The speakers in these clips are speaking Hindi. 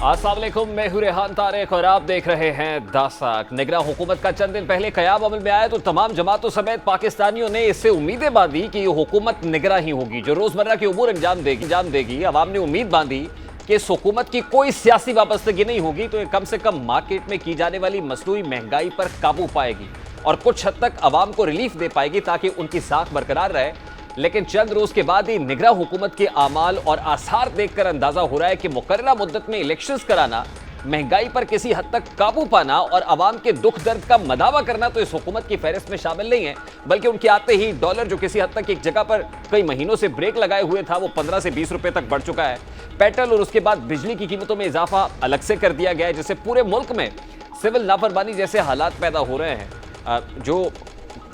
अस्सलाम वालेकुम, मैं हूं रेहान तारिक और आप देख रहे हैं दासाक। निगरां हुकूमत का चंद दिन पहले क़याम अमल में आया तो तमाम जमातों समेत पाकिस्तानियों ने इससे उम्मीदें बांधी कि ये हुकूमत निगरां ही होगी जो रोजमर्रा के उमूर अंजाम देगी। अवाम ने उम्मीद बांधी कि इस हुकूमत की कोई सियासी वाबस्तगी नहीं होगी तो ये कम से कम मार्केट में की जाने वाली मसनूई महंगाई पर काबू पाएगी और कुछ हद तक अवाम को रिलीफ दे पाएगी ताकि उनकी साख बरकरार रहे। लेकिन चंद रोज के बाद ही निगरां हुकूमत के आमाल और आसार देखकर अंदाजा हो रहा है कि मुकर्ररा मुद्दत में इलेक्शंस कराना, महंगाई पर किसी हद तक काबू पाना और अवाम के दुख दर्द का मदावा करना तो इस हुकूमत की फहरिस्त में शामिल नहीं है। बल्कि उनके आते ही डॉलर जो किसी हद तक एक जगह पर कई महीनों से ब्रेक लगाए हुए था वो 15 से 20 रुपए तक बढ़ चुका है। पेट्रोल और उसके बाद बिजली की कीमतों में इजाफा अलग से कर दिया गया है, जिससे पूरे मुल्क में सिविल नाफरमानी जैसे हालात पैदा हो रहे हैं जो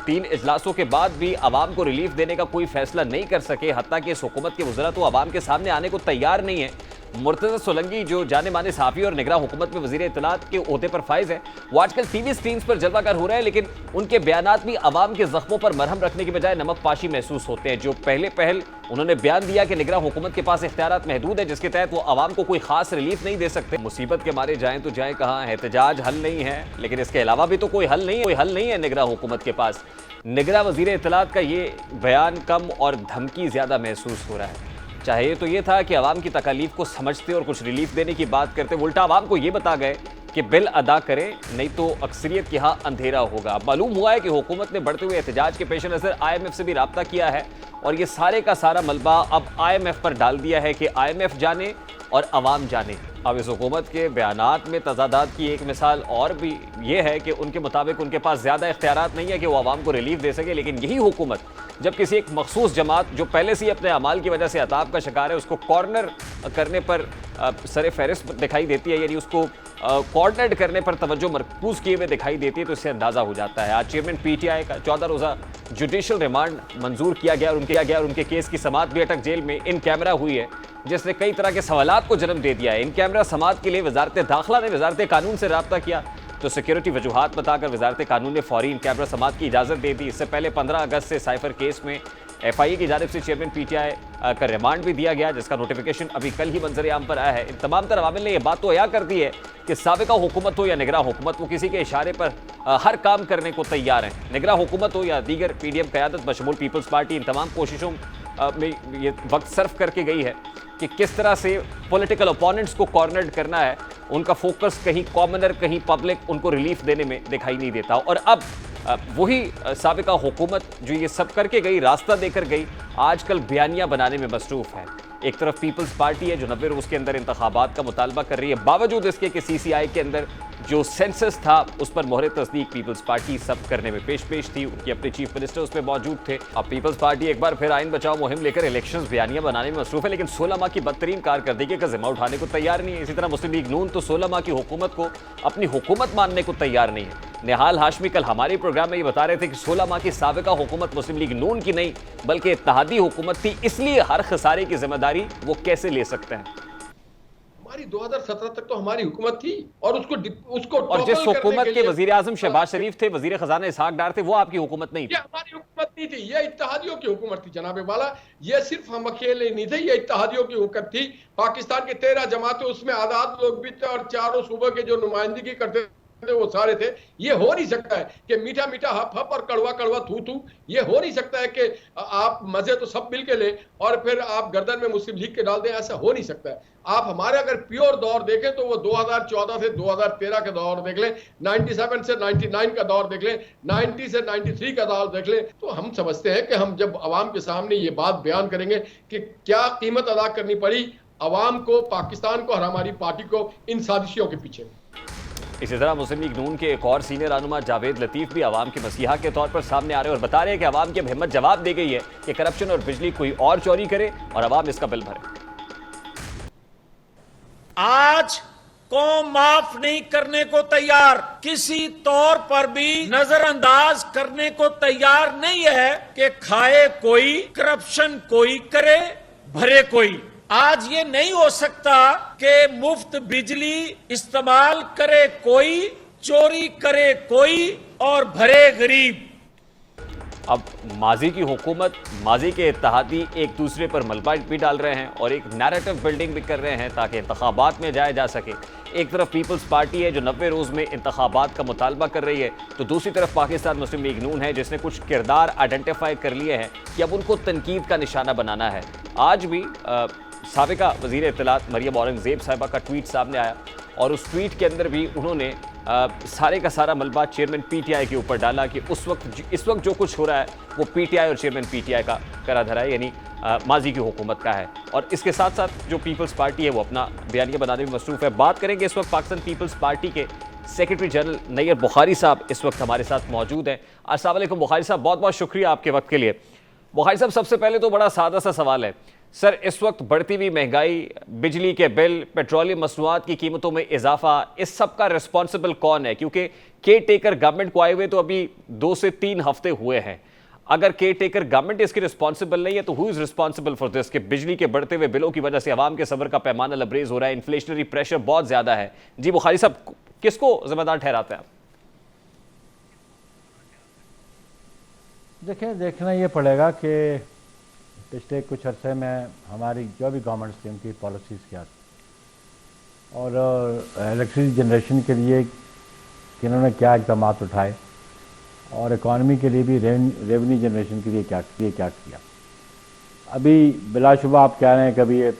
3 इजलासों के बाद भी अवाम को रिलीफ देने का कोई फैसला नहीं कर सके। हत्ता कि इस हुकूमत के वज़रा तो अवाम के सामने आने को तैयार नहीं है। मुर्तज़ा सोलंकी जो जाने माने सहाफ़ी और निगरां हुकूमत में वज़ीर इत्तलात के ओहदे पर फाइज है, वो आजकल टीवी स्क्रीन पर जलवागर हो रहे हैं, लेकिन उनके बयानात भी अवाम के जख्मों पर मरहम रखने की बजाय नमक पाशी महसूस होते हैं। जो पहल उन्होंने बयान दिया कि निगरां हुकूमत के पास इख्तियारात महदूद है जिसके तहत वो अवाम को कोई खास रिलीफ नहीं दे सकते। मुसीबत के मारे जाएं तो जाएं कहाँ, एहतजाज हल नहीं है, लेकिन इसके अलावा भी तो कोई हल नहीं है निगरां हुकूमत के पास। निगरां वज़ीर इत्तलात का ये बयान कम और धमकी ज़्यादा महसूस हो रहा है। चाहिए तो ये था कि अवाम की तकालीफ को समझते और कुछ रिलीफ देने की बात करते, उल्टा अवाम को ये बता गए कि बिल अदा करें नहीं तो अक्सरियत के यहाँ अंधेरा होगा। मालूम हुआ है कि हुकूमत ने बढ़ते हुए एहतजाज के पेश नज़र IMF से भी रब्ता किया है और ये सारे का सारा मलबा अब IMF पर डाल दिया है कि IMF जाने और अवाम जाने। अब इस हुकूमत के बयानात में तजादात की एक मिसाल और भी ये है कि उनके मुताबिक उनके पास ज़्यादा इख्तियारात नहीं है कि वो अवाम को रिलीफ दे सके, लेकिन यही हुकूमत जब किसी एक मखसूस जमात जो पहले से ही अपने अमाल की वजह से अताब का शिकार है उसको कॉर्नर करने पर सर फहरिस्त दिखाई देती है, यानी उसको कोऑर्डिनेट करने पर तवज्जो मरकूज़ किए हुए दिखाई देती है, तो इससे अंदाज़ा हो जाता है। आज चेयरमैन PTI का 14 रोज़ा जुडिशल रिमांड मंजूर किया गया और उनके केस की समाअत भी अटक जेल में इन कैमरा हुई है, जिसने कई तरह के सवालात को जन्म दे दिया है। इन कैमरा समाअत के लिए वजारत दाखिला ने वजारत कानून से रब्ता किया तो सिक्योरिटी वजूहात बताकर वजारत कानून ने फौरी इन कैमरा समाअत की इजाज़त दे दी। इससे पहले 15 अगस्त से साइफर केस में FIA की जानिब से चेयरमैन PTI का रिमांड भी दिया गया, जिसका नोटिफिकेशन अभी कल ही मंजर आम पर आया है। इन तमाम तर अवामिल ने यह बात तो अया कर दी है कि साबिका हुकूमत हो या निगरां हुकूमत, वो किसी के इशारे पर हर काम करने को तैयार हैं। निगरां हुकूमत हो या दीगर PDM क़यादत बशमूल पीपल्स पार्टी इन तमाम कोशिशों में ये वक्त सर्फ करके गई है कि किस तरह से पॉलिटिकल ओपोनेंट्स को कॉर्नर करना है। उनका फोकस कहीं कॉमनर कहीं पब्लिक उनको रिलीफ देने में दिखाई नहीं देता। और अब वही साबिका हुकूमत जो ये सब करके गई, रास्ता देकर गई, आजकल बयानियां बनाने में मसरूफ़ है। एक तरफ पीपल्स पार्टी है जो 90 रोज़ के अंदर इंतखाबात का मुतालबा कर रही है, बावजूद इसके कि CCI के अंदर जो सेंसस था उस पर मोहर तस्दीक पीपल्स पार्टी सब करने में पेश थी। उनके अपने चीफ मिनिस्टर उस पर मौजूद थे। अब पीपल्स पार्टी एक बार फिर आइन बचाओ मुहिम लेकर इलेक्शंस बयानियां बनाने में मसरूफ है, लेकिन 16 माह की बदतरीन कारकर्दगी का जिम्मा उठाने को तैयार नहीं है। इसी तरह मुस्लिम लीग नून तो 16 माह की हुकूमत को अपनी हुकूमत मानने को तैयार नहीं है। निहाल हाशमी कल हमारे प्रोग्राम में ये बता रहे थे कि 16 माह की साबिका हुकूमत मुस्लिम लीग नून की नहीं बल्कि इत्तेहादी हुकूमत थी, इसलिए हर खसारे की जिम्मेदारी वो कैसे ले सकते हैं। हमारी 2017 तक तो हमारी हुकूमत थी और उसको और जिस हुकूमत के वजीर आजम शहबाज शरीफ थे, वजीर खजाना इसहाक डार थे, वो आपकी हुकूमत नहीं थी। ये हमारी हुकूमत नहीं थी, ये इत्तेहादियों की हुकूमत थी जनाबे वाला। ये सिर्फ हम अकेले नहीं थे, ये इत्तेहादियों की हुकूमत थी। पाकिस्तान के 13 जमातें, उसमें आजाद लोग भी थे और चारों सूबों के जो नुमाइंदगी करते वो सारे थे। ये हो नहीं सकता है कि मीठा मीठा हप हप और कड़वा कड़वा थू थू। ये हो नहीं सकता है कि आप मजे तो सब मिल के ले और फिर आप गर्दन में मुस्लिम लीग के डाल दें, ऐसा हो नहीं सकता है। आप हमारे अगर प्योर दौर देखें तो वो 2014 से 2013 का दौर देख लें, 97 से 99 का दौर देख लें, 90 से 93 का दौर देख लें, तो हम समझते हैं कि हम जब अवाम के सामने ये बात बयान करेंगे कि क्या कीमत अदा करनी पड़ी अवाम को, पाकिस्तान को और हमारी पार्टी को इन साजिशों के पीछे। इसी तरह मुस्लिम लीग नून के एक और सीनियर रहनुमा जावेद लतीफ भी आवाम के मसीहा के तौर पर सामने आ रहे हैं और बता रहे हैं कि आवाम की अब हिम्मत जवाब दे गई है कि करप्शन और बिजली कोई और चोरी करे और आवाम इसका बिल भरे। आज कौम माफ नहीं करने को तैयार, किसी तौर पर भी नजरअंदाज करने को तैयार नहीं है कि खाए कोई, करप्शन कोई करे, भरे कोई। आज ये नहीं हो सकता कि मुफ्त बिजली इस्तेमाल करे कोई, चोरी करे कोई और भरे गरीब। अब माजी की हुकूमत, माजी के इत्तेहादी एक दूसरे पर मलबा भी डाल रहे हैं और एक नैरेटिव बिल्डिंग भी कर रहे हैं ताकि इंतखाबात में जाया जा सके। एक तरफ पीपल्स पार्टी है जो 90 रोज़ में इंतखाबात का मुतालबा कर रही है, तो दूसरी तरफ पाकिस्तान मुस्लिम लीग नून है जिसने कुछ किरदार आइडेंटिफाई कर लिए हैं कि अब उनको तनकीद का निशाना बनाना है। आज भी साबिका वज़ीर इत्तलात मरियम औरंगज़ेब साहिबा का ट्वीट सामने आया और उस ट्वीट के अंदर भी उन्होंने सारे का सारा मलबा चेयरमैन पीटीआई के ऊपर डाला कि इस वक्त जो कुछ हो रहा है वो पीटीआई और चेयरमैन पीटीआई का करा धरा है, यानी माजी की हुकूमत का है। और इसके साथ साथ जो पीपल्स पार्टी है वो अपना बयानिया बनाने में मसरूफ़ है। बात करेंगे इस वक्त पाकिस्तान पीपल्स पार्टी के सेक्रेटरी जनरल नैयर बुखारी साहब इस वक्त हमारे साथ मौजूद हैं। अस्सलाम वालेकुम बुखारी साहब, बहुत बहुत शुक्रिया आपके वक्त के लिए। बुखारी साहब, सबसे पहले तो बड़ा सादा सा सवाल है सर, इस वक्त बढ़ती हुई महंगाई, बिजली के बिल, पेट्रोलियम मसनूआत की कीमतों में इजाफा, इस सब का रिस्पॉन्सिबल कौन है? क्योंकि केयर टेकर गवर्नमेंट को आए हुए तो अभी 2 से 3 हफ्ते हुए हैं। अगर केयर टेकर गवर्नमेंट इसकी रिस्पॉन्सिबल नहीं है तो who is responsible for this कि बिजली के बढ़ते हुए बिलों की वजह से आवाम के सब्र का पैमाना लबरेज हो रहा है, इन्फ्लेशनरी प्रेशर बहुत ज्यादा है। जी बुखारी साहब, किसको जिम्मेदार ठहराते हैं आप? देखिए, देखना ये पड़ेगा कि पिछले कुछ अरसे में हमारी जो भी गवर्नमेंट थी उनकी पॉलिसीज़ क्या थी और इलेक्ट्रिसिटी जनरेशन के लिए किन्होंने क्या इक़दाम उठाए और इकॉनमी के लिए भी रेवेन्यू जनरेशन के लिए क्या किया। अभी बिलाशुबा आप कह रहे हैं कि अभी ये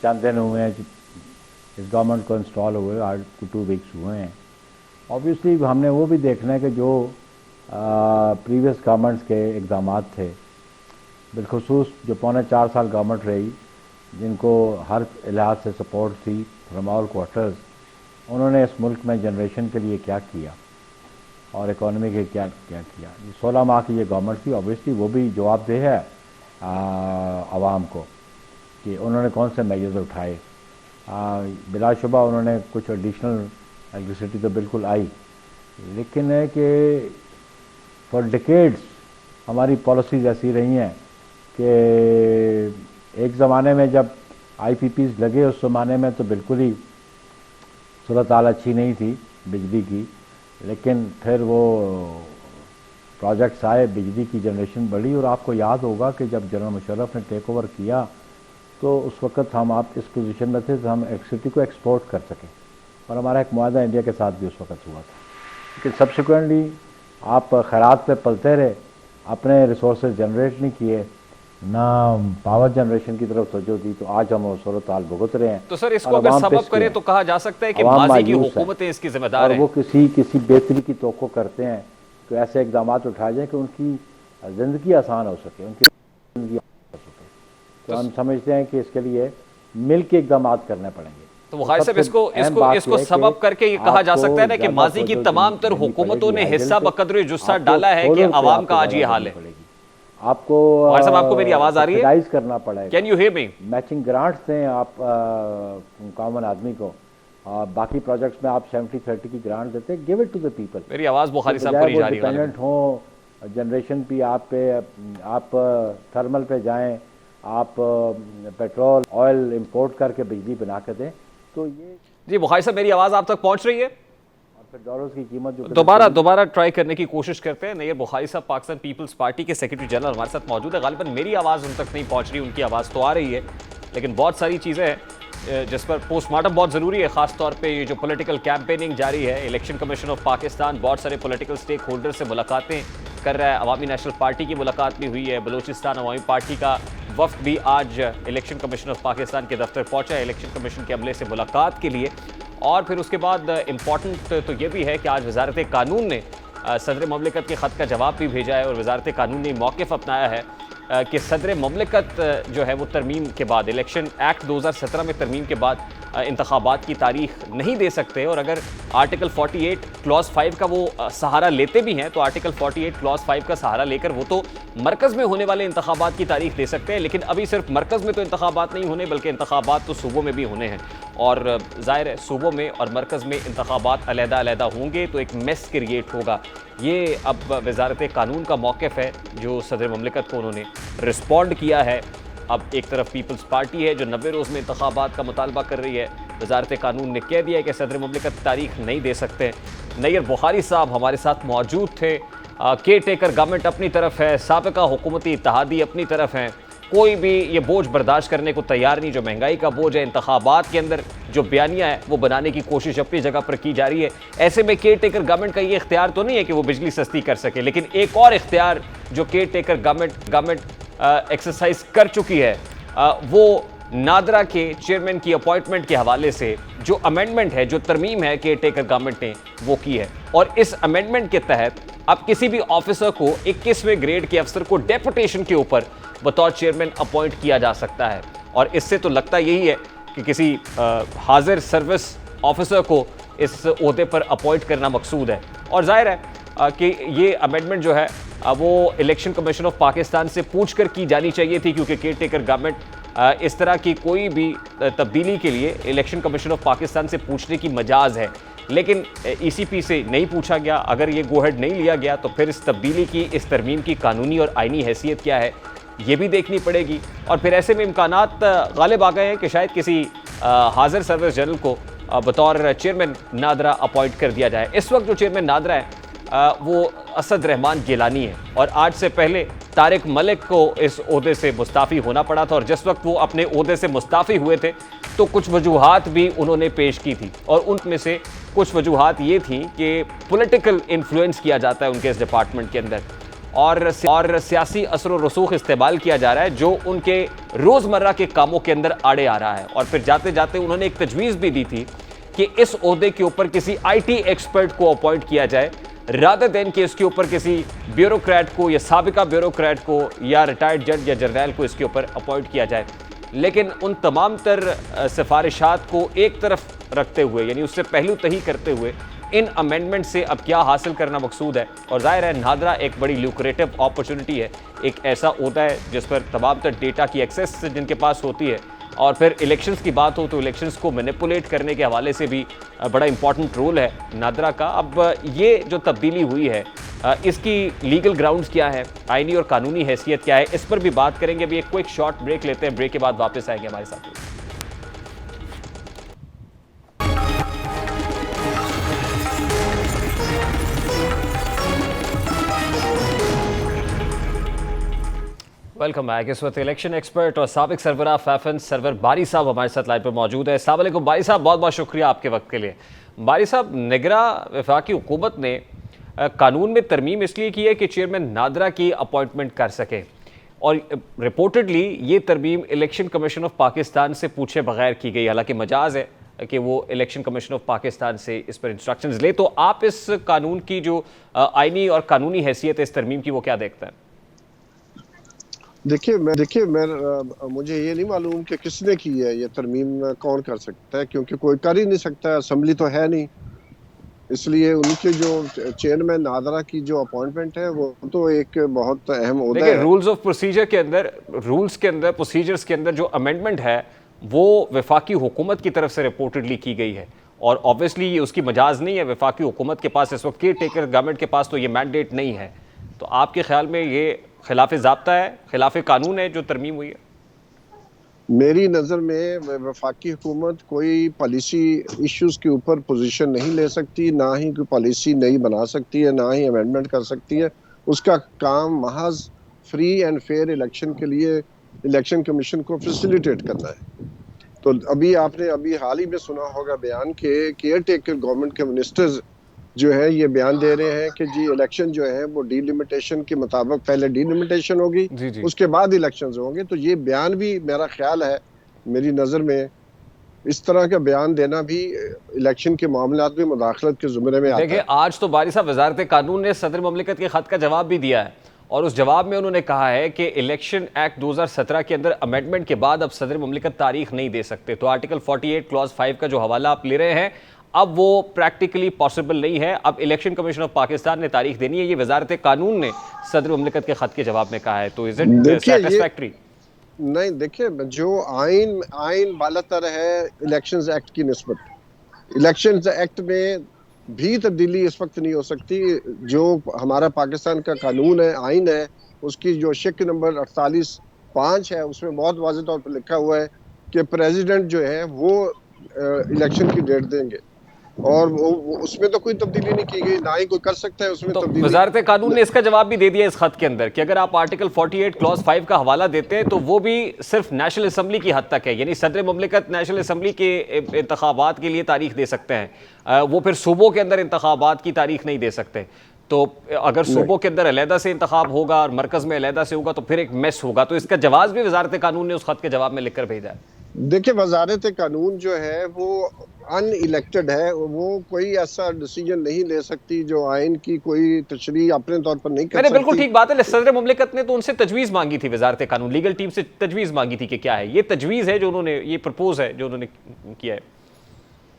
चंद दिन हुए हैं इस गवर्नमेंट को इंस्टॉल हुए, आज 2 वीक्स हुए हैं। ऑब्वियसली हमने वो भी देखना है कि जो प्रीवियस गवर्नमेंट्स के इक़दाम थे, बिलखुसूस जो 4.25 साल गवर्नमेंट रही, जिनको हर लिहाज से सपोर्ट थी फ्रॉम ऑल क्वार्टर्स, उन्होंने इस मुल्क में जनरेशन के लिए क्या किया और इकॉनमी के क्या किया। 16 माह की ये गवर्नमेंट थी, ऑब्वियसली वो भी जवाबदेह है आवाम को कि उन्होंने कौन से मेजर्स उठाए। बिलाशुबा उन्होंने कुछ एडिशनल इलेक्ट्रिसिटी तो बिल्कुल आई, लेकिन है कि फॉर डिकेड्स हमारी पॉलिसीज़ ऐसी रही हैं कि एक ज़माने में जब IPPs लगे उस ज़माने में तो बिल्कुल ही सूरत हाल अच्छी नहीं थी बिजली की, लेकिन फिर वो प्रोजेक्ट्स आए, बिजली की जनरेशन बढ़ी। और आपको याद होगा कि जब जनरल मुशर्रफ ने टेक ओवर किया तो उस वक़्त आप इस पोजीशन में थे तो हम इलेक्ट्रिसिटी को एक्सपोर्ट कर सकें और हमारा एक मुआहदा इंडिया के साथ भी उस वक़्त हुआ था। लेकिन सब्सिक्वेंटली आप खैरात पे पलते रहे, अपने रिसोर्सेज जनरेट नहीं किए, ना पावर जनरेशन की तरफ तवज्जो दी, तो आज हम सूरत हाल भुगत रहे हैं। तो सर इसको अगर सबब करें तो कहा जा सकता है कि माजी की हुकूमतें इसकी जिम्मेदार हैं। वो किसी बेहतरी की तवक्को करते हैं कि ऐसे इकदाम उठाए जाएं कि उनकी ज़िंदगी आसान हो सके, उनकी ज़िंदगी हो सके। तो हम समझते हैं कि इसके लिए मिल के इकदाम करने पड़ेंगे। तो बुखारी साहब, इसको सबब करके ये कहा जा सकता है ना कि माजी की तमाम तर हुकूमतों ने हिस्सा बकदर जुस्सा डाला है कि अवाम का आज ये हाल है। आपको आपको मेरी आवाज आ रही है? करना पड़ेगा। Can you hear me? Matching grants दें आप कॉमन आदमी को, बाकी प्रोजेक्ट्स में आप 70-30 की ग्रांट देते हैं, give it to the people. मेरी आवाज बुखारी साहब को नहीं जा रही है। डिपेंडेंट हो जनरेशन पे, आप थर्मल पे जाएं, आप पेट्रोल ऑयल इंपोर्ट करके बिजली बना के दें, तो ये। जी बुखारी साहब, मेरी आवाज आप तक पहुंच रही है? फिर डॉलर्स की कीमत जो दोबारा ट्राई करने की कोशिश करते हैं। नैयर बुखारी साहब पाकिस्तान पीपल्स पार्टी के सेक्रेटरी जनरल हमारे साथ मौजूद है। गालिबन मेरी आवाज़ उन तक नहीं पहुंच रही, उनकी आवाज़ तो आ रही है, लेकिन बहुत सारी चीज़ें हैं जिस पर पोस्टमार्टम बहुत ज़रूरी है। ख़ासतौर पे ये जो पॉलिटिकल कैंपेनिंग जारी है, इलेक्शन कमीशन ऑफ पाकिस्तान बहुत सारे पॉलिटिकल स्टेक होल्डर से मुलाकातें कर रहा है। अवामी नेशनल पार्टी की मुलाकात भी हुई है, बलोचिस्तान अवामी पार्टी का वफ्द भी आज इलेक्शन कमीशन ऑफ पाकिस्तान के दफ्तर पहुंचा है इलेक्शन कमीशन के अमले से मुलाकात के लिए। और फिर उसके बाद इम्पॉर्टेंट तो ये भी है कि आज वजारत कानून ने सदर ममलिकत के ख़त का जवाब भी भेजा है और वजारत कानून ने मौक़िफ़ अपनाया है कि सदर ममलिकत जो है वो तरमीम के बाद, इलेक्शन एक्ट 2017 में तरमीम के बाद इंतखाबात की तारीख नहीं दे सकते। और अगर आर्टिकल 48 क्लॉज 5 का वो सहारा लेते भी हैं तो आर्टिकल 48 क्लॉज 5 का सहारा लेकर वो तो मरकज़ में होने वाले इंतखाबात की तारीख दे सकते हैं, लेकिन अभी सिर्फ मरकज़ में तो इंतखाबात नहीं होने बल्कि इंतखाबात तो सूबों में भी होने हैं। और ज़ाहिर है सूबों में और मरकज़ में इंतखाबात अलहदा होंगे तो एक मेस क्रिएट होगा। ये अब वजारत कानून का मौक़िफ़ है जो सदर ममलिकत को उन्होंने रिस्पॉन्ड किया है। अब एक तरफ पीपल्स पार्टी है जो 90 रोज़ में इंतखाबात का मुतालबा कर रही है, वजारत कानून ने कह दिया है कि सदर ममलिकत तारीख नहीं दे सकते। नैयर बुखारी साहब हमारे साथ मौजूद थे केयर टेकर गवर्नमेंट अपनी तरफ है, साबिका हुकूमती इत्तेहादी अपनी तरफ हैं, कोई भी ये बोझ बर्दाश्त करने को तैयार नहीं। जो महंगाई का बोझ है, इंतखाबात के अंदर जो बयानियाँ है वो बनाने की कोशिश अपनी जगह पर की जा रही है। ऐसे में केयर टेकर गवर्नमेंट का ये इख्तियार तो नहीं है कि वो बिजली सस्ती कर सके, लेकिन एक और इख्तियार जो केयर टेकर गवर्नमेंट एक्सरसाइज कर चुकी है वो नादरा के चेयरमैन की अपॉइंटमेंट के हवाले से जो अमेंडमेंट है, जो तरमीम है केयर टेकर गवर्नमेंट ने वो की है। और इस अमेंडमेंट के तहत अब किसी भी ऑफिसर को 21वें ग्रेड के अफसर को डेपुटेशन के ऊपर बतौर चेयरमैन अपॉइंट किया जा सकता है। और इससे तो लगता यही है कि किसी हाजिर सर्विस ऑफिसर को इस ओहदे पर अपॉइंट करना मकसूद है। और जाहिर है कि ये अमेंडमेंट जो है वो इलेक्शन कमीशन ऑफ पाकिस्तान से पूछ कर की जानी चाहिए थी, क्योंकि केयर टेकर गवर्नमेंट इस तरह की कोई भी तब्दीली के लिए इलेक्शन कमीशन ऑफ पाकिस्तान से पूछने की मजाज है। लेकिन ECP से नहीं पूछा गया। अगर ये गो हेड नहीं लिया गया तो फिर इस तब्दीली की, इस तरमीम की कानूनी और आइनी हैसियत क्या है ये भी देखनी पड़ेगी। और फिर ऐसे में इम्कानात गालिब आ गए हैं कि शायद किसी हाजिर सर्विस जनरल को बतौर चेयरमैन नादरा अपॉइंट कर दिया जाए। इस वक्त जो चेयरमैन नादरा है वो असद रहमान गिलानी है, और आज से पहले तारिक मलिक को इस ओहदे से मुस्ताफ़ी होना पड़ा था। और जिस वक्त वो अपने ओहदे से मुस्ताफ़ी हुए थे तो कुछ वजूहात भी उन्होंने पेश की थी, और उनमें से कुछ वजूहात ये थी कि पॉलिटिकल इन्फ्लुएंस किया जाता है उनके इस डिपार्टमेंट के अंदर, और सियासी असर व रसूख इस्तेमाल किया जा रहा है जो उनके रोज़मर्रा के कामों के अंदर आड़े आ रहा है। और फिर जाते जाते उन्होंने एक तजवीज़ भी दी थी कि इस ओहदे के ऊपर किसी IT एक्सपर्ट को अपॉइंट किया जाए, रादर देन कि इसके ऊपर किसी ब्यूरोक्रेट को या साबिका ब्यूरोक्रेट को या रिटायर्ड जज या जर्नैल को इसके ऊपर अपॉइंट किया जाए। लेकिन उन तमाम तर सिफारिशात को एक तरफ रखते हुए, यानी उससे पहलू तही करते हुए, इन अमेंडमेंट से अब क्या हासिल करना मकसूद है। और जाहिर है नादरा एक बड़ी ल्यूक्रेटिव अपॉर्चुनिटी है, एक ऐसा होता है जिस पर तमाम तर डेटा की एक्सेस जिनके पास होती है, और फिर इलेक्शंस की बात हो तो इलेक्शंस को मैनिपुलेट करने के हवाले से भी बड़ा इंपॉर्टेंट रोल है नादरा का। अब ये जो तब्दीली हुई है इसकी लीगल ग्राउंड्स क्या है, आइनी और कानूनी हैसियत क्या है, इस पर भी बात करेंगे। अभी एक क्विक शॉर्ट ब्रेक लेते हैं, ब्रेक के बाद वापस आएंगे हमारे साथ। Welcome back. इस वक्त इलेक्शन एक्सपर्ट और साबिक सरबराह फैफन सरवर बारी साहब हमारे साथ लाइव पर मौजूद है। अस्सलाम वालेकुम बारी साहब, बहुत बहुत शुक्रिया आपके वक्त के लिए। बारी साहब, निगरा वफाकी हुकूमत ने कानून में तरमीम इसलिए की है कि चेयरमैन नादरा की अपॉइंटमेंट कर सके, और रिपोर्टेडली ये तरमीम इलेक्शन कमीशन ऑफ पाकिस्तान से पूछे बगैर की गई। हालांकि मजाज है कि वो इलेक्शन कमीशन ऑफ पाकिस्तान से इस पर इंस्ट्रक्शंस ले। तो आप इस कानून की जो आइनी और कानूनी हैसियत है इस तरमीम की, वो क्या देखते हैं? देखिए मैं मुझे ये नहीं मालूम कि किसने की है ये तरमीम, कौन कर सकता है, क्योंकि कोई कर ही नहीं सकता, असेंबली तो है नहीं। इसलिए उनके जो चेयरमैन नादरा की जो अपॉइंटमेंट है वो तो एक बहुत अहम ओहदा है। रूल्स ऑफ प्रोसीजर के अंदर, रूल्स के अंदर, प्रोसीजर्स के अंदर जो अमेंडमेंट है वो वफाकी हुकूमत की तरफ से रिपोर्टेडली की गई है, और ऑब्वियसली ये उसकी मजाज नहीं है। वफाकी हुकूमत के पास इस वक्त केयर टेकर गवर्नमेंट के पास तो ये मैंडेट नहीं है। तो आपके ख्याल में ये खिलाफ ज़ाब्ता है, खिलाफ कानून है जो तरमीम हुई है? मेरी नज़र में वफाकी हुकूमत कोई पॉलिसी इश्यूज के ऊपर पोजीशन नहीं ले सकती, ना ही कोई पॉलिसी नई बना सकती है, ना ही अमेंडमेंट कर सकती है। उसका काम महज फ्री एंड फेयर इलेक्शन के लिए इलेक्शन कमीशन को फैसिलिटेट करना है। तो आपने हाल ही में सुना होगा बयान के केयर टेकर गवर्नमेंट के मिनिस्टर्स जो है ये बयान दे रहे हैं कि जी इलेक्शन जो है वो डीलिमिटेशन के मुताबिक, पहले डीलिमिटेशन होगी उसके बाद इलेक्शंस होंगे। तो ये बयान भी मेरा ख्याल है, मेरी नज़र में इस तरह का बयान देना भी इलेक्शन के मामलात में मुदाखलत के ज़ुमरे में आता है। देखिए, आज तो बारी साहब वज़ारत कानून ने सदर मुमलिकत के ख़त का जवाब भी दिया है, और उस जवाब में उन्होंने कहा है कि इलेक्शन एक्ट 2017 के अंदर अमेंडमेंट के बाद अब सदर मुमलिकत तारीख नहीं दे सकते। तो आर्टिकल 48 क्लॉज 5 का जो हवाला आप ले रहे हैं, अब वो प्रैक्टिकली पॉसिबल नहीं है। अब इलेक्शन कमीशन ऑफ पाकिस्तान ने तारीख देनी है, ये वजारत कानून ने सदर मुमलिकत के खत के जवाब में कहा है। तो इज इट सैटिस्फैक्टरी? नहीं, देखिए जो आइन बालातर है इलेक्शंस एक्ट की निस्बत, इलेक्शंस एक्ट में भी तब्दीली इस वक्त नहीं हो सकती। जो हमारा पाकिस्तान का कानून है, आइन है, उसकी जो शिक नंबर 48(5) है, उसमें बहुत वाज़ेह तौर पर लिखा हुआ है कि प्रेसिडेंट जो है वो इलेक्शन की डेट देंगे। और उसमें तो कोई तब्दीली नहीं की गई, ना ही कोई कर सकता है उसमें तो तब्दीली। वजारत कानून ने इसका जवाब भी दे दिया इस खत के अंदर कि अगर आप आर्टिकल 48 क्लॉज 5 का हवाला देते हैं तो वो भी सिर्फ नेशनल असम्बली की हद तक है, यानी सदर मुमलिकत नेशनल असम्बली के इंतखाबात के लिए तारीख दे सकते हैं, वो फिर सूबों के अंदर इंतखाबात की तारीख नहीं दे सकते। तो अगर सूबों के अंदर अलहदा से इंतखाब होगा और मरकज में अलहदा से होगा तो फिर एक मेस होगा। तो इसका जवाब भी वजारत कानून ने उस खत के जवाब में लिखकर भेजा है। देखिए, वजारत कानून जो है वो अनइलेक्टेड है, वो कोई ऐसा डिसीजन नहीं ले सकती जो आइन की कोई तशरीह अपने तौर पर नहीं कर मैंने सकती। बिल्कुल ठीक बात है, सदर मुमलिकत ने तो उनसे तजवीज़ मांगी थी, वजारत कानून लीगल टीम से तजवीज़ मांगी थी कि क्या है ये तजवीज़ है जो उन्होंने, ये प्रपोज है जो उन्होंने किया है।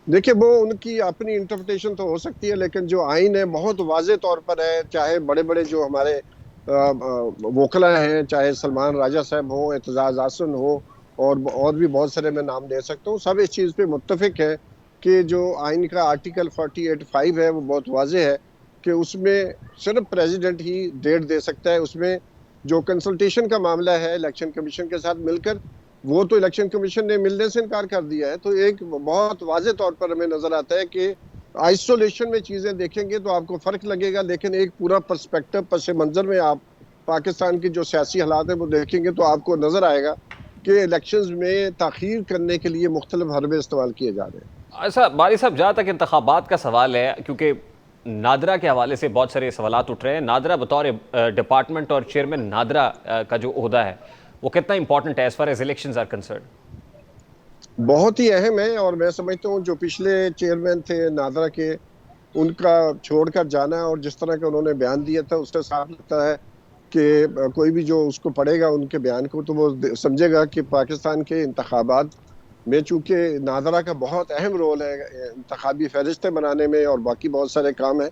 देखिए, वो उनकी अपनी इंटरप्रिटेशन तो हो सकती है, लेकिन जो आइन है बहुत वाजे तौर पर है। चाहे बड़े बड़े जो हमारे वोकला हैं, चाहे सलमान राजा साहब हो, एतजाज आसन हो, और भी बहुत सारे मैं नाम दे सकता हूँ, सब इस चीज़ पे मुत्तफिक है कि जो आइन का आर्टिकल 48(5) है वो बहुत वाजे है कि उसमें सिर्फ प्रेसिडेंट ही डेट दे सकता है। उसमें जो कंसल्टेशन का मामला है इलेक्शन कमीशन के साथ मिलकर, वो तो इलेक्शन कमीशन ने मिलने से इनकार कर दिया है। तो एक बहुत वाजे तौर पर हमें नजर आता है कि आइसोलेशन में चीज़ें देखेंगे तो आपको फ़र्क लगेगा, लेकिन एक पूरा पर्सपेक्टिव पस मंज़र में आप पाकिस्तान की जो सियासी हालात है वो देखेंगे तो आपको नज़र आएगा कि इलेक्शंस में ताख़ीर करने के लिए मुख्तलिफ हरबे इस्तेमाल किए जा रहे हैं। ऐसा बारी साहब, जहाँ तक इंतखाबात का सवाल है, क्योंकि नादरा के हवाले से बहुत सारे सवालात उठ रहे हैं, नादरा बतौर डिपार्टमेंट और चेयरमैन नादरा का जो ओहदा है वो कितना इंपॉर्टेंट है as far as elections are concern? बहुत ही अहम है, और मैं समझता हूँ जो पिछले चेयरमैन थे नादरा के, उनका छोड़कर जाना और जिस तरह का उन्होंने बयान दिया था उससे साफ लगता है कि कोई भी जो उसको पढ़ेगा उनके बयान को तो वो समझेगा कि पाकिस्तान के इंतखाबात में चूँकि नादरा का बहुत अहम रोल है इंतखाबी फहरिस्तें बनाने में और बाकी बहुत सारे काम हैं,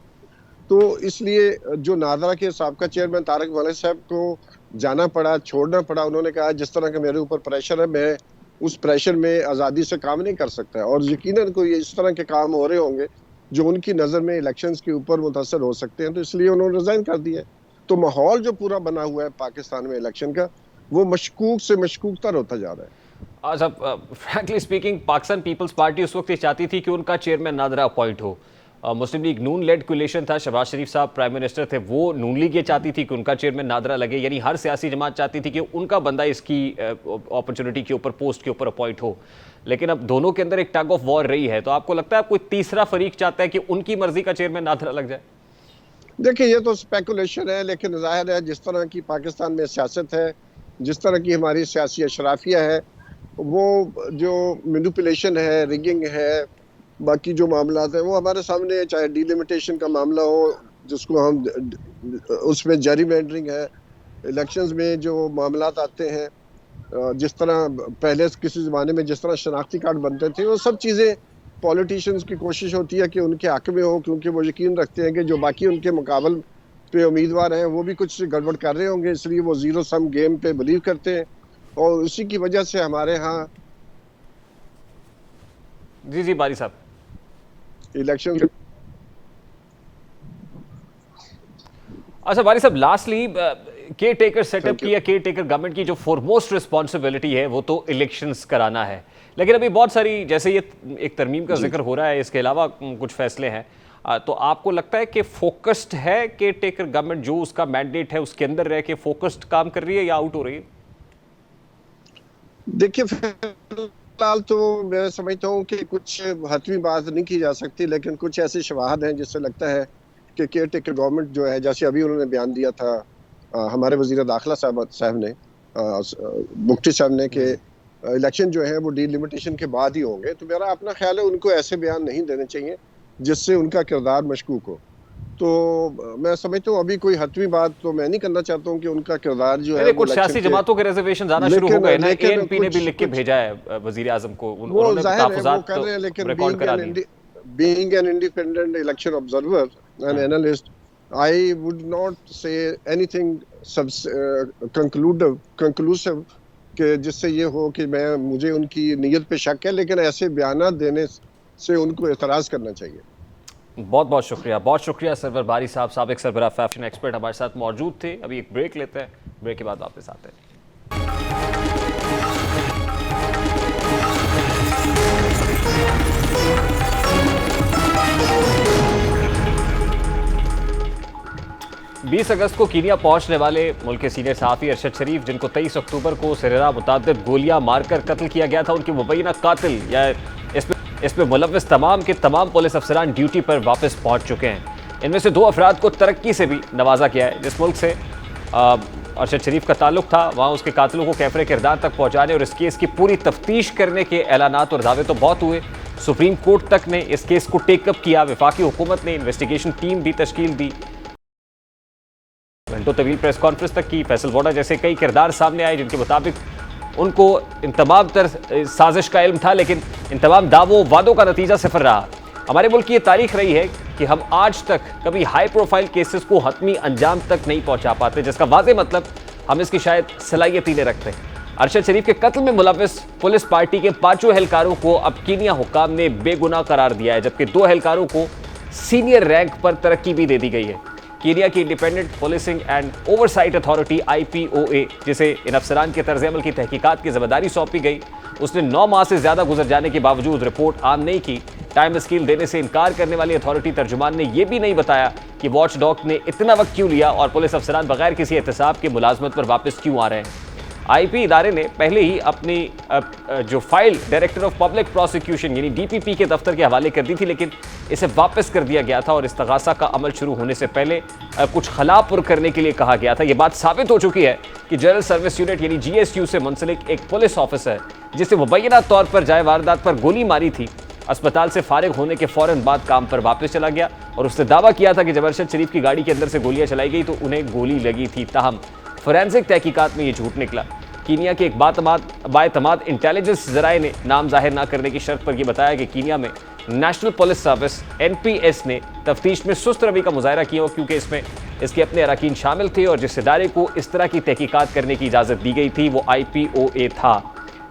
तो इसलिए जो नादरा के साबका चेयरमैन तारिक मलिक साहब को जाना पड़ा, छोड़ना पड़ा। उन्होंने कहा जिस तरह का मेरे ऊपर प्रेशर है, मैं उस प्रेशर में आज़ादी से काम नहीं कर सकता, और यकीनन कोई इस तरह के काम हो रहे होंगे जो उनकी नज़र में इलेक्शंस के ऊपर मुतासर हो सकते हैं, तो इसलिए उन्होंने रिज़ाइन कर दिया। तो माहौल जो पूरा बना हुआ है पाकिस्तान में इलेक्शन का, वो मशकूक से मशकूक तर होता जा रहा है। अच्छा, frankly speaking, Pakistan Peoples Party उस वक्त ये चाहती थी कि उनका चेयरमैन नादरा अपॉइंट हो। मुस्लिम लीग नून लेड कोलिशन था, शहबाज शरीफ साहब प्राइम मिनिस्टर थे, वो नून लीग ये चाहती थी कि उनका चेयरमैन नादरा लगे, यानी हर सियासी जमात चाहती थी कि उनका बंदा इसकी अपॉर्चुनिटी के ऊपर, पोस्ट के ऊपर अपॉइंट हो। लेकिन अब दोनों के अंदर एक टग ऑफ वॉर रही है, तो आपको लगता है कोई तीसरा फरीक चाहता है कि उनकी मर्जी का चेयरमैन नादरा लग जाए? देखिए, ये तो स्पेकुलेशन है, लेकिन जाहिर है जिस तरह की पाकिस्तान में सियासत है, जिस तरह की हमारी सियासी अशराफिया है, वो जो मैनिपुलेशन है, रिगिंग है, बाकी जो मामला है वो हमारे सामने, चाहे डिलिमिटेशन का मामला हो जिसको हम, उसमें जरीमेंडरिंग है, इलेक्शंस में जो मामला आते हैं, जिस तरह पहले किसी ज़माने में जिस तरह शनाख्ती कार्ड बनते थे, वो सब चीज़ें पॉलिटिशियंस की कोशिश होती है कि उनके हक में हो, क्योंकि वो यकीन रखते हैं कि जो बाकी उनके मुकाबल पे उम्मीदवार हैं वो भी कुछ गड़बड़ कर रहे होंगे, इसलिए वो ज़ीरो सम गेम पे बिलीव करते हैं, और उसी की वजह से हमारे यहाँ जी बारी साहब, इलेक्शन। अच्छा बारी साहब, लास्टली, केयर टेकर सेटअप की या केयर टेकर गवर्नमेंट की जो फॉरमोस्ट रिस्पॉन्सिबिलिटी है वो तो इलेक्शंस कराना है, लेकिन अभी बहुत सारी, जैसे ये एक तरमीम का जिक्र हो रहा है, इसके अलावा कुछ फैसले हैं, तो आपको लगता है कि फोकस्ड है केयर टेकर गवर्नमेंट, जो उसका मैंडेट है उसके अंदर रह के फोकस्ड काम कर रही है या आउट हो रही है? देखिए, फिलहाल तो मैं समझता हूँ कि कुछ हतमी बात नहीं की जा सकती, लेकिन कुछ ऐसे शवाहद हैं जिससे लगता है कि केयर टेकर गवर्नमेंट जो है, जैसे अभी उन्होंने बयान दिया था हमारे वज़ीर दाखिला साहब ने, मुफ्ती साहब ने, कि इलेक्शन जो है वो डिलिमिटेशन के बाद ही होंगे, तो मेरा अपना ख्याल है उनको ऐसे बयान नहीं देने चाहिए जिससे उनका किरदार मशकूक हो। तो मैं समझता हूँ अभी कोई हतमी बात तो मैं नहीं करना चाहता हूँ कि उनका किरदार जो है, कुछ सियासी जमातों के रिजर्वेशन आना शुरू हो गए ना, एएनपी ने भी लिख के भेजा है वजीर आजम को, उन्होंने तहफ़्फ़ुज़ात कर रहे हैं, लेकिन रिकॉर्ड करा दिए। Being an independent election observer and analyst, I would not say anything conclusive कि जिससे ये हो कि मुझे उनकी नीयत पे शक है, लेकिन ऐसे बयान देने से उनको एतराज़ करना चाहिए। बहुत बहुत शुक्रिया सरवर बारी साहब, साबिक सरबराह फैशन एक्सपर्ट हमारे साथ मौजूद थे। अभी एक ब्रेक लेते हैं, ब्रेक के बाद वापस आते हैं। 20 अगस्त को कीनिया पहुंचने वाले मुल्क के सीनियर सहाफ़ी अरशद शरीफ, जिनको 23 अक्टूबर को सरेराह मुतअद्दिद गोलियां मारकर कत्ल किया गया था, उनके मुबैना कातिल या इसमें मुलव्वस तमाम के तमाम पुलिस अफसरान ड्यूटी पर वापस पहुंच चुके हैं। इनमें से 2 अफराद को तरक्की से भी नवाजा गया है। जिस मुल्क से अरशद शरीफ का ताल्लुक था, वहाँ उसके कातिलों को कैफरे किरदार तक पहुँचाने और इस केस की पूरी तफ्तीश करने के ऐलानात और दावे तो बहुत हुए। सुप्रीम कोर्ट तक ने इस केस को टेकअप किया। वफाकी हुकूमत ने इन्वेस्टिगेशन टीम भी तश्कील दी, घंटों तवील प्रेस कॉन्फ्रेंस तक की। फैसल वोडा जैसे कई किरदार सामने आए जिनके मुताबिक उनको इन तमाम तर साजिश का इल्म था, लेकिन इन तमाम दावों वादों का नतीजा सिफर रहा। हमारे मुल्क की ये तारीख रही है कि हम आज तक कभी हाई प्रोफाइल केसेस को हतमी अंजाम तक नहीं पहुंचा पाते, जिसका वाज़े मतलब हम इसकी शायद सलाहियत ही नहीं रखते। अरशद शरीफ के कत्ल में मुलव्वस पुलिस पार्टी के 5 एहलकारों को अब कीनिया हुक्काम ने बेगुनाह करार दिया है, जबकि 2 एहलकारों को सीनियर रैंक पर तरक्की भी दे दी गई है। कीनिया की independent policing and oversight authority IPOA, जिसे इन अफसरान के तर्ज अमल की तहकीकात की जिम्मेदारी सौंपी गई, उसने 9 माह से ज़्यादा गुजर जाने के बावजूद रिपोर्ट आम नहीं की। टाइम स्केल देने से इनकार करने वाली अथॉरिटी तर्जुमान ने यह भी नहीं बताया कि वॉच डॉग ने इतना वक्त क्यों लिया और पुलिस अफसरान बगैर किसी एहतसाब के मुलाजमत पर वापस क्यों आ रहे हैं। IP इदारे ने पहले ही अपनी जो file director of public prosecution यानी DPP के दफ्तर के हवाले कर दी थी, लेकिन इसे वापस कर दिया गया था और इस्तगासा का अमल शुरू होने से पहले कुछ खला पुर करने के लिए कहा गया था। यह बात साबित हो चुकी है कि जनरल सर्विस यूनिट यानी GSU से मुंसलिक एक पुलिस ऑफिसर, जिसे मुबैना तौर पर जाए वारदात पर गोली मारी थी, अस्पताल से फारिग होने के फौरन बाद काम पर वापस चला गया और उसने दावा किया था कि जब अरशद शरीफ की गाड़ी के अंदर से गोलियां चलाई गई तो उन्हें गोली लगी थी। ताहम फोरेंसिक तहकीकात में ये झूठ निकला। कीनिया के एक बाएतमाद इंटेलिजेंस जराए ने नाम जाहिर न करने की शर्त पर यह बताया कि कीनिया में नेशनल पुलिस सर्विस NPS ने तफ्तीश में सुस्त रवि का मुजाहरा किया, क्योंकि इसमें इसके अपने अरकान शामिल थे और जिस इदारे को इस तरह की तहकीकात करने की इजाज़त दी गई थी वो IPOA था।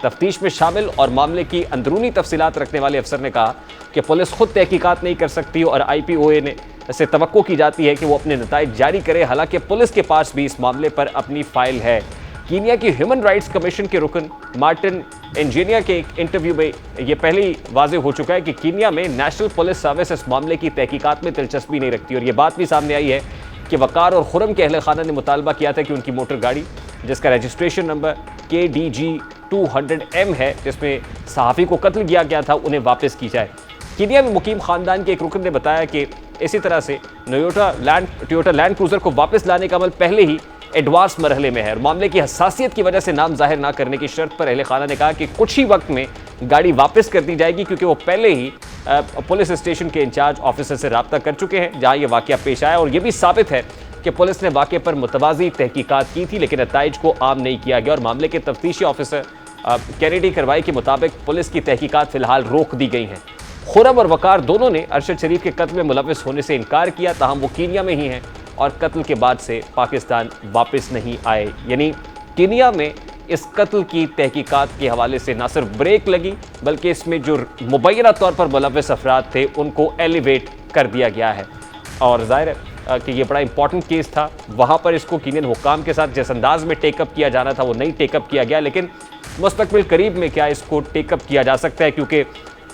तफ्तीश में शामिल और मामले की अंदरूनी तफसीलात रखने वाले अफसर ने कहा कि पुलिस खुद तहकीकात नहीं कर सकती और IPOA ने से तवक्को की जाती है कि वो अपने नताइज जारी करे, हालांकि पुलिस के पास भी इस मामले पर अपनी फाइल है। कीनिया की ह्यूमन राइट्स कमीशन के रुकन मार्टिन इंजीनियर के एक इंटरव्यू में यह पहले ही वाज़ेह हो चुका है कि कीनिया में नेशनल पुलिस सर्विस इस मामले की तहकीकात में दिलचस्पी नहीं रखती और ये बात भी सामने आई है कि वकार और खुरम के अहल खाना ने मुतालबा किया था कि उनकी मोटर गाड़ी, जिसका रजिस्ट्रेशन नंबर KDG 200M है, जिसमें सहाफ़ी को कत्ल किया गया था, उन्हें वापस की जाए। कीनिया में मुकीम खानदान के एक रुकन ने बताया कि इसी तरह से टोयोटा लैंड क्रूज़र को वापस लाने का अमल पहले ही एडवांस मरहले में है और मामले की हसासियत की वजह से नाम जाहिर ना करने की शर्त पर अहले खाना ने कहा कि कुछ ही वक्त में गाड़ी वापस कर दी जाएगी, क्योंकि वो पहले ही पुलिस स्टेशन के इंचार्ज ऑफिसर से रब्ता कर चुके हैं जहां ये वाकया पेश आया और ये भी साबित है कि पुलिस ने वाकये पर मुतवाज़ी तहकीकात की थी, लेकिन नताइज को आम नहीं किया गया और मामले के तफ्तीशी ऑफिसर कैनेडी कार्रवाई के मुताबिक पुलिस की तहकीकात फिलहाल रोक दी गई हैं। खुरम और वकार दोनों ने अरशद शरीफ के कत्ल में मुलव्वस होने से इनकार किया, ताहम वो कीनिया में ही हैं और कत्ल के बाद से पाकिस्तान वापस नहीं आए। यानी कीनिया में इस कत्ल की तहकीकात के हवाले से न सिर्फ ब्रेक लगी, बल्कि इसमें जो मुबैना तौर पर मुलव्वस अफराद थे उनको एलिवेट कर दिया गया है और जाहिर है कि ये बड़ा इंपॉर्टेंट केस था। वहाँ पर इसको कीनियन हुक्काम के साथ जिस अंदाज में टेकअप किया जाना था वो नहीं टेकअप किया गया, लेकिन मुस्तकबिल करीब में क्या इसको टेकअप किया जा सकता है, क्योंकि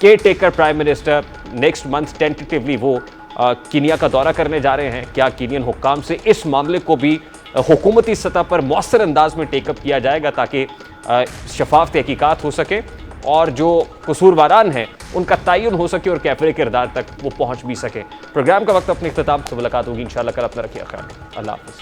के taker prime minister next month tentatively वो कीनिया का दौरा करने जा रहे हैं। क्या कीनियन हुक्काम से इस मामले को भी हुकूमती सतह पर मौसर अंदाज में टेकअप किया जाएगा ताकि शफाफ तहकीकात हो सके और जो कसूरवारान हैं उनका तयन हो सके और कैफरे किरदार तक वो पहुंच भी सके। प्रोग्राम का वक्त अपने इख्तिताम से मुलाकात होगी इंशाल्लाह। कल अपना रखिए ख्याल। अल्लाह हाफ़िज़।